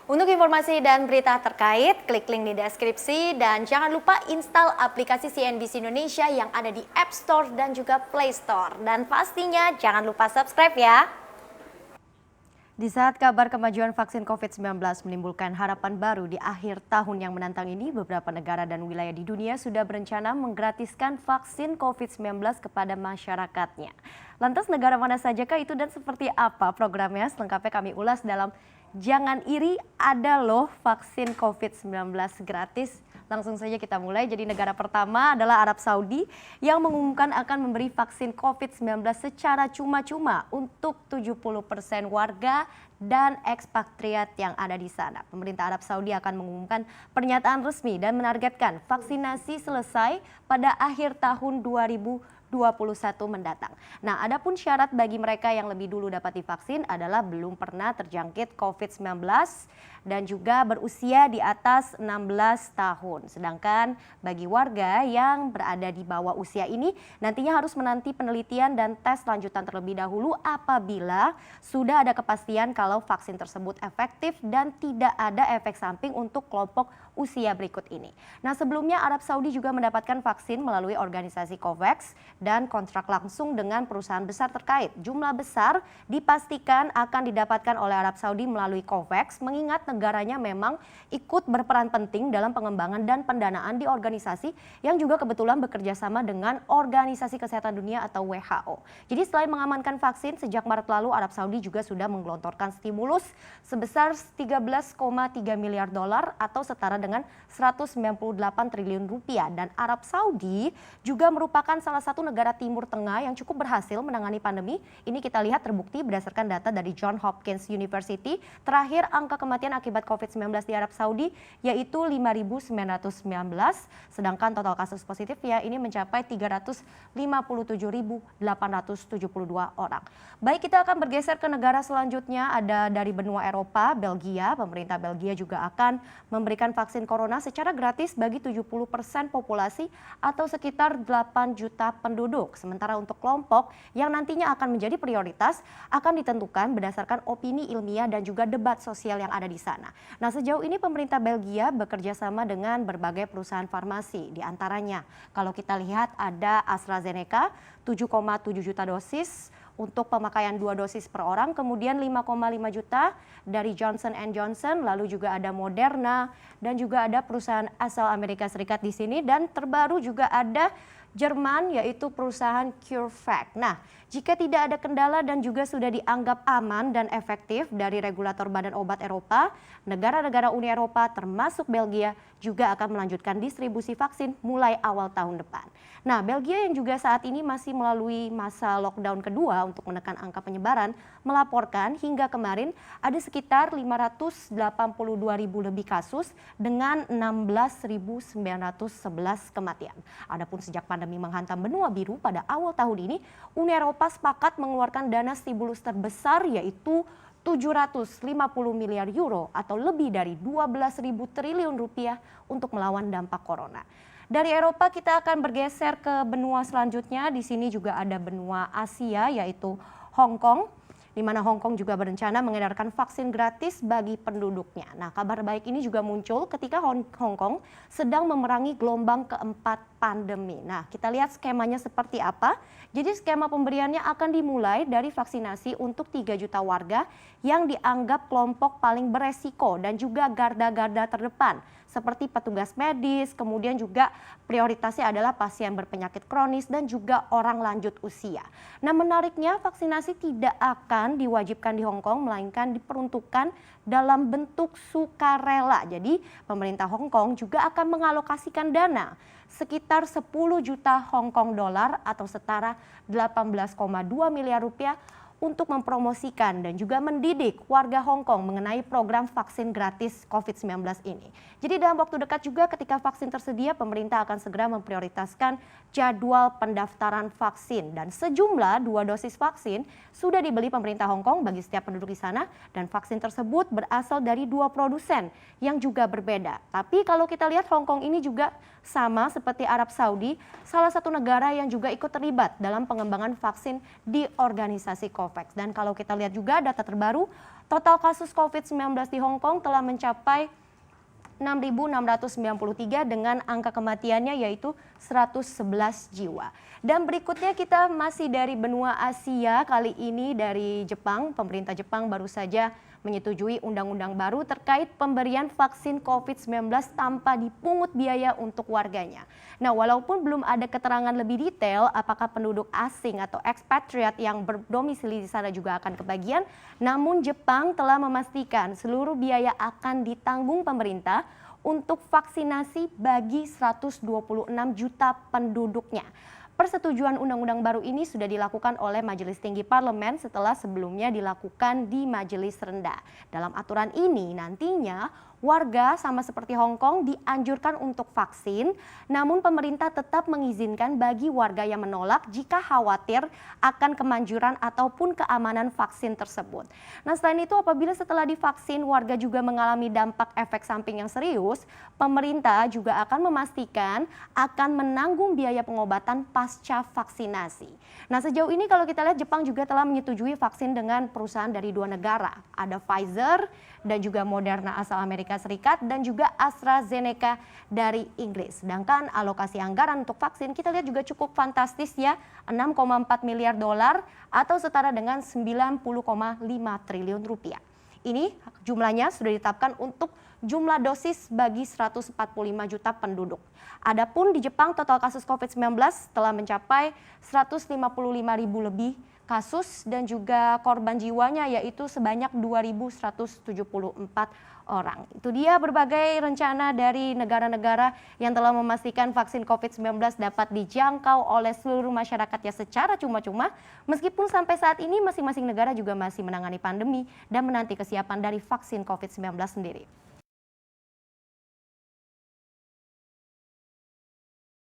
Untuk informasi dan berita terkait, klik link di deskripsi dan jangan lupa install aplikasi CNBC Indonesia yang ada di App Store dan juga Play Store. Dan pastinya jangan lupa subscribe ya. Di saat kabar kemajuan vaksin COVID-19 menimbulkan harapan baru di akhir tahun yang menantang ini, beberapa negara dan wilayah di dunia sudah berencana menggratiskan vaksin COVID-19 kepada masyarakatnya. Lantas negara mana sajakah itu dan seperti apa programnya? Selengkapnya kami ulas dalam Jangan Iri, Ada Loh Vaksin COVID-19 Gratis. Langsung saja kita mulai. Jadi negara pertama adalah Arab Saudi yang mengumumkan akan memberi vaksin COVID-19 secara cuma-cuma untuk 70% warga dan ekspatriat yang ada di sana. Pemerintah Arab Saudi akan mengumumkan pernyataan resmi dan menargetkan vaksinasi selesai pada akhir tahun 2021 mendatang. Nah, adapun syarat bagi mereka yang lebih dulu dapat divaksin adalah belum pernah terjangkit COVID-19 dan juga berusia di atas 16 tahun. Sedangkan bagi warga yang berada di bawah usia ini nantinya harus menanti penelitian dan tes lanjutan terlebih dahulu apabila sudah ada kepastian kalau vaksin tersebut efektif dan tidak ada efek samping untuk kelompok usia berikut ini. Nah, sebelumnya Arab Saudi juga mendapatkan vaksin melalui organisasi COVAX dan kontrak langsung dengan perusahaan besar terkait. Jumlah besar dipastikan akan didapatkan oleh Arab Saudi melalui COVAX mengingat negaranya memang ikut berperan penting dalam pengembangan dan pendanaan di organisasi yang juga kebetulan bekerja sama dengan Organisasi Kesehatan Dunia atau WHO. Jadi selain mengamankan vaksin, sejak Maret lalu Arab Saudi juga sudah menggelontorkan stimulus sebesar 13,3 miliar dolar atau setara dengan 198 triliun rupiah. Dan Arab Saudi juga merupakan salah satu negara Timur Tengah yang cukup berhasil menangani pandemi. Ini kita lihat terbukti berdasarkan data dari Johns Hopkins University. Terakhir angka kematian akibat COVID-19 di Arab Saudi yaitu 5.919, sedangkan total kasus positifnya ini mencapai 357.872 orang. Baik, kita akan bergeser ke negara selanjutnya, ada dari benua Eropa, Belgia. Pemerintah Belgia juga akan memberikan vaksin corona secara gratis bagi 70% populasi atau sekitar 8 juta penduduk. Sementara untuk kelompok yang nantinya akan menjadi prioritas akan ditentukan berdasarkan opini ilmiah dan juga debat sosial yang ada di sana. Nah, sejauh ini pemerintah Belgia bekerja sama dengan berbagai perusahaan farmasi. Di antaranya kalau kita lihat ada AstraZeneca 7,7 juta dosis untuk pemakaian 2 dosis per orang, kemudian 5,5 juta dari Johnson & Johnson, lalu juga ada Moderna dan juga ada perusahaan asal Amerika Serikat di sini, dan terbaru juga ada Jerman yaitu perusahaan CureVac. Nah, jika tidak ada kendala dan juga sudah dianggap aman dan efektif dari regulator Badan Obat Eropa, negara-negara Uni Eropa termasuk Belgia juga akan melanjutkan distribusi vaksin mulai awal tahun depan. Nah, Belgia yang juga saat ini masih melalui masa lockdown kedua untuk menekan angka penyebaran, melaporkan hingga kemarin ada sekitar 582.000 lebih kasus dengan 16.911 kematian. Adapun sejak pandemi menghantam benua biru pada awal tahun ini, Uni Eropa sepakat mengeluarkan dana stimulus terbesar yaitu 750 miliar euro atau lebih dari 12.000 triliun rupiah untuk melawan dampak corona. Dari Eropa kita akan bergeser ke benua selanjutnya. Di sini juga ada benua Asia yaitu Hong Kong, di mana Hong Kong juga berencana mengedarkan vaksin gratis bagi penduduknya. Nah, kabar baik ini juga muncul ketika Hong Kong sedang memerangi gelombang keempat pandemi. Nah, kita lihat skemanya seperti apa. Jadi skema pemberiannya akan dimulai dari vaksinasi untuk 3 juta warga yang dianggap kelompok paling beresiko dan juga garda-garda terdepan seperti petugas medis, kemudian juga prioritasnya adalah pasien berpenyakit kronis dan juga orang lanjut usia. Nah, menariknya vaksinasi tidak akan diwajibkan di Hong Kong melainkan diperuntukkan dalam bentuk sukarela. Jadi pemerintah Hong Kong juga akan mengalokasikan dana sekitar 10 juta Hong Kong dolar atau setara 18,2 miliar rupiah untuk mempromosikan dan juga mendidik warga Hong Kong mengenai program vaksin gratis COVID-19 ini. Jadi dalam waktu dekat juga ketika vaksin tersedia, pemerintah akan segera memprioritaskan jadwal pendaftaran vaksin. Dan sejumlah 2 dosis vaksin sudah dibeli pemerintah Hong Kong bagi setiap penduduk di sana, dan vaksin tersebut berasal dari 2 produsen yang juga berbeda. Tapi kalau kita lihat Hong Kong ini juga sama seperti Arab Saudi, salah satu negara yang juga ikut terlibat dalam pengembangan vaksin di organisasi COVAX. COVAX. Dan kalau kita lihat juga data terbaru, total kasus COVID-19 di Hong Kong telah mencapai 6.693 dengan angka kematiannya yaitu 111 jiwa. Dan berikutnya kita masih dari benua Asia, kali ini dari Jepang. Pemerintah Jepang baru saja menyetujui undang-undang baru terkait pemberian vaksin COVID-19 tanpa dipungut biaya untuk warganya. Nah, walaupun belum ada keterangan lebih detail apakah penduduk asing atau expatriate yang berdomisili di sana juga akan kebagian, namun Jepang telah memastikan seluruh biaya akan ditanggung pemerintah untuk vaksinasi bagi 126 juta penduduknya. Persetujuan undang-undang baru ini sudah dilakukan oleh Majelis Tinggi Parlemen setelah sebelumnya dilakukan di Majelis Rendah. Dalam aturan ini nantinya warga sama seperti Hong Kong dianjurkan untuk vaksin, namun pemerintah tetap mengizinkan bagi warga yang menolak jika khawatir akan kemanjuran ataupun keamanan vaksin tersebut. Nah, selain itu apabila setelah divaksin warga juga mengalami dampak efek samping yang serius, pemerintah juga akan memastikan akan menanggung biaya pengobatan pasca vaksinasi. Nah, sejauh ini kalau kita lihat Jepang juga telah menyetujui vaksin dengan perusahaan dari 2 negara. Ada Pfizer dan juga Moderna asal Amerika Serikat dan juga AstraZeneca dari Inggris. Sedangkan alokasi anggaran untuk vaksin kita lihat juga cukup fantastis ya, 6,4 miliar dolar atau setara dengan 90,5 triliun rupiah. Ini jumlahnya sudah ditetapkan untuk jumlah dosis bagi 145 juta penduduk. Adapun di Jepang total kasus COVID-19 telah mencapai 155 ribu lebih kasus dan juga korban jiwanya yaitu sebanyak 2.174 orang. Itu dia berbagai rencana dari negara-negara yang telah memastikan vaksin COVID-19 dapat dijangkau oleh seluruh masyarakatnya secara cuma-cuma, meskipun sampai saat ini masing-masing negara juga masih menangani pandemi dan menanti kesiapan dari vaksin COVID-19 sendiri.